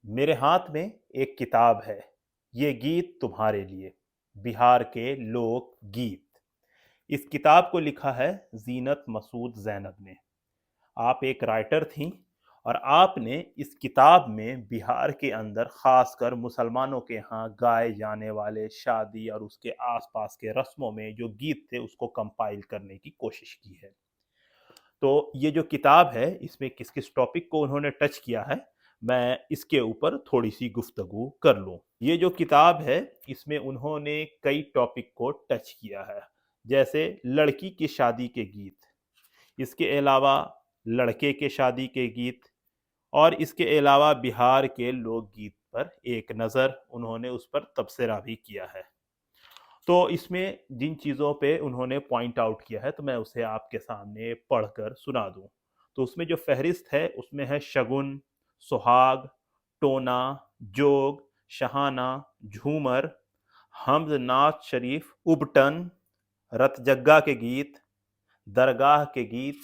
मेरे हाथ में एक किताब है, ये गीत तुम्हारे लिए, बिहार के लोक गीत। इस किताब को लिखा है ज़ीनत मसूद ज़ैनब ने। आप एक राइटर थीं और आपने इस किताब में बिहार के अंदर ख़ासकर मुसलमानों के यहाँ गाए जाने वाले शादी और उसके आसपास के रस्मों में जो गीत थे उसको कंपाइल करने की कोशिश की है। तो ये जो किताब है इसमें किस किस टॉपिक को उन्होंने टच किया है, मैं इसके ऊपर थोड़ी सी गुफ्तगू कर लूँ। ये जो किताब है इसमें उन्होंने कई टॉपिक को टच किया है, जैसे लड़की की शादी के गीत, इसके अलावा लड़के के शादी के गीत और इसके अलावा बिहार के लोकगीत पर एक नज़र उन्होंने उस पर तबसरा भी किया है। तो इसमें जिन चीज़ों पे उन्होंने पॉइंट आउट किया है तो मैं उसे आपके सामने पढ़कर सुना दूं। तो उसमें जो फहरिस्त है उसमें है शगुन, सुहाग, टोना, जोग, शहाना, झूमर, हमद नात शरीफ, उबटन, रतजग्गा के गीत, दरगाह के गीत।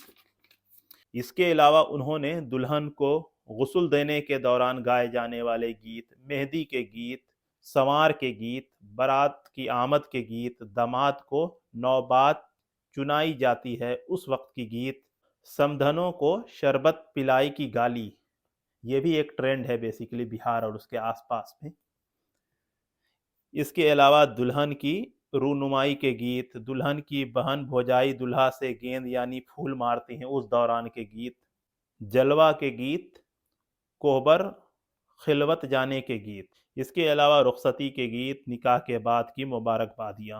इसके अलावा उन्होंने दुल्हन को गुस्ल देने के दौरान गाए जाने वाले गीत, मेहंदी के गीत, संवार के गीत, बारात की आमद के गीत, दामाद को नौबात चुनाई जाती है उस वक्त की गीत, समधनों को शरबत पिलाई की गाली, ये भी एक ट्रेंड है बेसिकली बिहार और उसके आसपास में। इसके अलावा दुल्हन की रूनुमाई के गीत, दुल्हन की बहन भौजाई दुल्हा से गेंद यानी फूल मारती हैं उस दौरान के गीत, जलवा के गीत, कोहबर खिलवत जाने के गीत, इसके अलावा रुखसती के गीत, निकाह के बाद की मुबारकबादियाँ।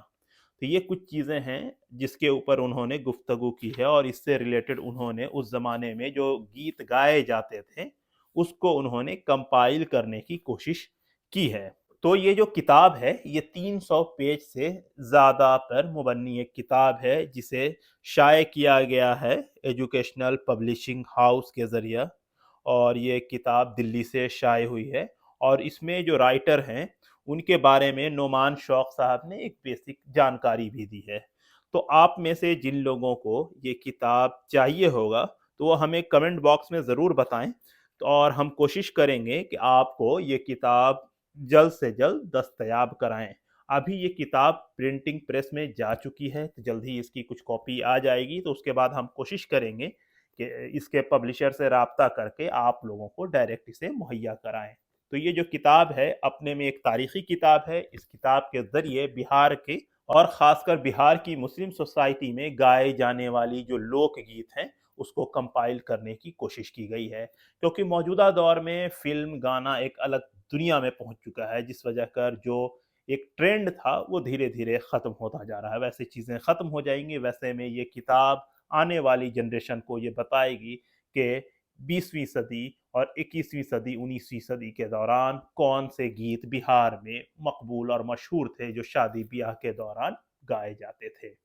तो ये कुछ चीज़ें हैं जिसके ऊपर उन्होंने गुफ्तगू की है और इससे रिलेटेड उन्होंने उस ज़माने में जो गीत गाए जाते थे उसको उन्होंने कंपाइल करने की कोशिश की है। तो ये जो किताब है ये 300 पेज से ज़्यादा पर मुबन्नी एक किताब है जिसे शाये किया गया है एजुकेशनल पब्लिशिंग हाउस के ज़रिए और ये किताब दिल्ली से शाये हुई है और इसमें जो राइटर हैं उनके बारे में नोमान शौक साहब ने एक बेसिक जानकारी भी दी है। तो आप में से जिन लोगों को ये किताब चाहिए होगा तो वो हमें कमेंट बॉक्स में ज़रूर बताएं तो और हम कोशिश करेंगे कि आपको ये किताब जल्द से जल्द दस्तयाब कराएं। अभी ये किताब प्रिंटिंग प्रेस में जा चुकी है तो जल्द ही इसकी कुछ कॉपी आ जाएगी तो उसके बाद हम कोशिश करेंगे कि इसके पब्लिशर से राब्ता करके आप लोगों को डायरेक्ट इसे मुहैया कराएं। तो ये जो किताब है अपने में एक तारीखी किताब है। इस किताब के ज़रिए बिहार के और ख़ासकर बिहार की मुस्लिम सोसाइटी में गाए जाने वाली जो लोकगीत हैं उसको कंपाइल करने की कोशिश की गई है, क्योंकि मौजूदा दौर में फ़िल्म, गाना एक अलग दुनिया में पहुंच चुका है जिस वजह कर जो एक ट्रेंड था वो धीरे-धीरे ख़त्म होता जा रहा है। वैसे चीज़ें ख़त्म हो जाएँगी, वैसे में ये किताब आने वाली जनरेशन को ये बताएगी कि 20वीं सदी और 21वीं सदी, 19वीं सदी के दौरान कौन से गीत बिहार में मकबूल और मशहूर थे जो शादी ब्याह के दौरान गाए जाते थे।